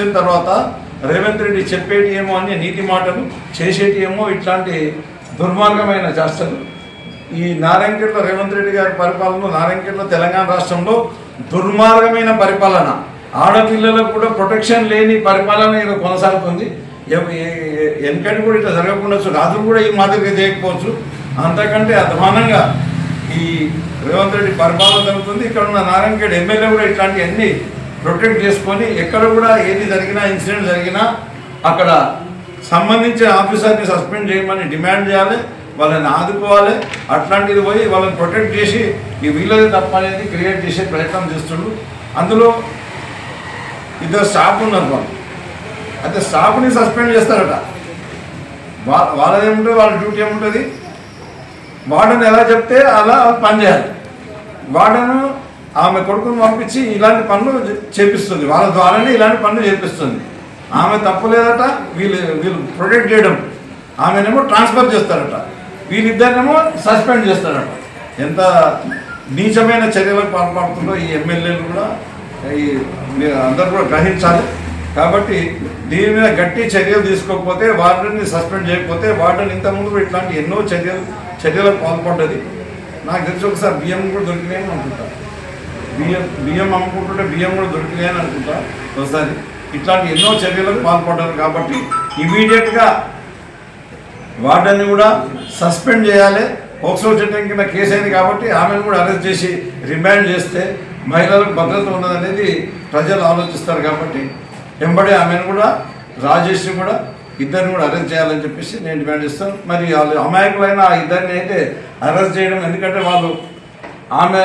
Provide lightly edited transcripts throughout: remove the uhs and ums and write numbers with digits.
వచ్చిన తర్వాత రేవంత్ రెడ్డి చెప్పేటి ఏమో అన్ని నీతి మాటలు, చేసేటి ఏమో ఇట్లాంటి దుర్మార్గమైన చేష్టలు. ఈ నారాయణఖేడ్లో రేవంత్ రెడ్డి గారి పరిపాలన, నారాయణఖేడ్లో తెలంగాణ రాష్ట్రంలో దుర్మార్గమైన పరిపాలన, ఆడపిల్లలకు కూడా ప్రొటెక్షన్ లేని పరిపాలన ఇది కొనసాగుతుంది. వెనకటి కూడా ఇట్లా జరగకుండొచ్చు, రాజులు కూడా ఈ మాదిరిగా చేయకపోవచ్చు. అంతకంటే అధ్వానంగా ఈ రేవంత్ రెడ్డి పరిపాలన జరుగుతుంది. ఇక్కడ ఉన్న నారాయణఖేడ్ ఎమ్మెల్యే కూడా ఇట్లాంటివన్నీ ప్రొటెక్ట్ చేసుకొని ఎక్కడ కూడా ఏది జరిగినా, ఇన్సిడెంట్ జరిగినా అక్కడ సంబంధించిన ఆఫీసర్ని సస్పెండ్ చేయమని డిమాండ్ చేయాలి, వాళ్ళని ఆదుకోవాలి. అట్లాంటిది పోయి వాళ్ళని ప్రొటెక్ట్ చేసి ఈ వీళ్ళది తప్ప అనేది క్రియేట్ చేసే ప్రయత్నం చేస్తుండ్రు. అందులో ఇద్దరు స్టాఫ్ ఉన్నారు. వాళ్ళు అయితే స్టాఫ్ని సస్పెండ్ చేస్తారట. వాళ్ళది ఏముంటుంది, వాళ్ళ డ్యూటీ ఏముంటుంది, వార్డెన్ ఎలా చెప్తే అలా పనిచేయాలి. వార్డెన్ ఆమె కొడుకుని పంపించి ఇలాంటి పనులు చేపిస్తుంది, వాళ్ళ ద్వారానే ఇలాంటి పనులు చేపిస్తుంది. ఆమె తప్పులేదట, వీళ్ళు ప్రొటెక్ట్ చేయడం, ఆమెనేమో ట్రాన్స్ఫర్ చేస్తారట, వీళ్ళిద్దరినేమో సస్పెండ్ చేస్తారట. ఎంత నీచమైన చర్యలకు పాల్పడుతుందో ఈ ఎమ్మెల్యేలు కూడా అందరూ కూడా గ్రహించాలి. కాబట్టి దీని మీద గట్టి చర్యలు తీసుకోకపోతే, వార్డెన్ని సస్పెండ్ చేయకపోతే, వార్డెన్ ఇంతకుముందు ఇట్లాంటి ఎన్నో చర్యలకు పాల్పడ్డది. నాకు తెలిసి ఒకసారి బియ్యం కూడా దొరికినాయని అనుకుంటా, బియ్యం అమ్ముకుంటుంటే బియ్యం కూడా దొరికినాయని అనుకుంటా ఒకసారి. ఇట్లాంటి ఎన్నో చర్యలకు పాల్పడ్డారు. కాబట్టి ఇమీడియట్గా వార్డెన్ని కూడా సస్పెండ్ చేయాలి. పోక్సో చట్టం కింద కేసు అయింది కాబట్టి ఆమెను కూడా అరెస్ట్ చేసి రిమాండ్ చేస్తే మహిళలకు భద్రత ఉన్నదనేది ప్రజలు ఆలోచిస్తారు. కాబట్టి వెంబడే ఆమెను కూడా, రాజేష్ని కూడా, ఇద్దరిని కూడా అరెస్ట్ చేయాలని చెప్పేసి నేను డిమాండ్ చేస్తాను. మరి వాళ్ళు అమాయకులైన ఆ ఇద్దరిని అయితే అరెస్ట్ చేయడం, ఎందుకంటే వాళ్ళు ఆమె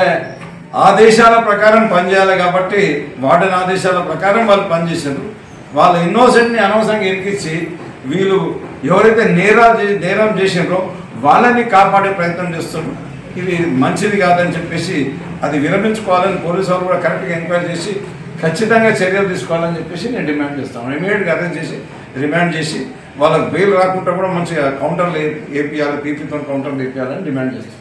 ఆదేశాల ప్రకారం పనిచేయాలి కాబట్టి, వార్డెన్ ఆదేశాల ప్రకారం వాళ్ళు పనిచేశారు. వాళ్ళ ఇన్నోసెంట్ని అనవసరంగా ఇరికించి వీళ్ళు ఎవరైతే నేరం చేసినారో వాళ్ళని కాపాడే ప్రయత్నం చేస్తున్నారు. ఇది మంచిది కాదని చెప్పేసి అది విరమించుకోవాలని పోలీసు వాళ్ళు కూడా కరెక్ట్గా ఎంక్వైరీ చేసి ఖచ్చితంగా చర్యలు తీసుకోవాలని చెప్పేసి నేను డిమాండ్ చేస్తాను. ఇమీడియట్గా అరెస్ట్ చేసి రిమాండ్ చేసి వాళ్ళకి బెయిల్ రాకుండా కూడా మంచిగా కౌంటర్లు వేపియాలి, పీపీతో కౌంటర్లు వేపియాలని డిమాండ్ చేస్తాను.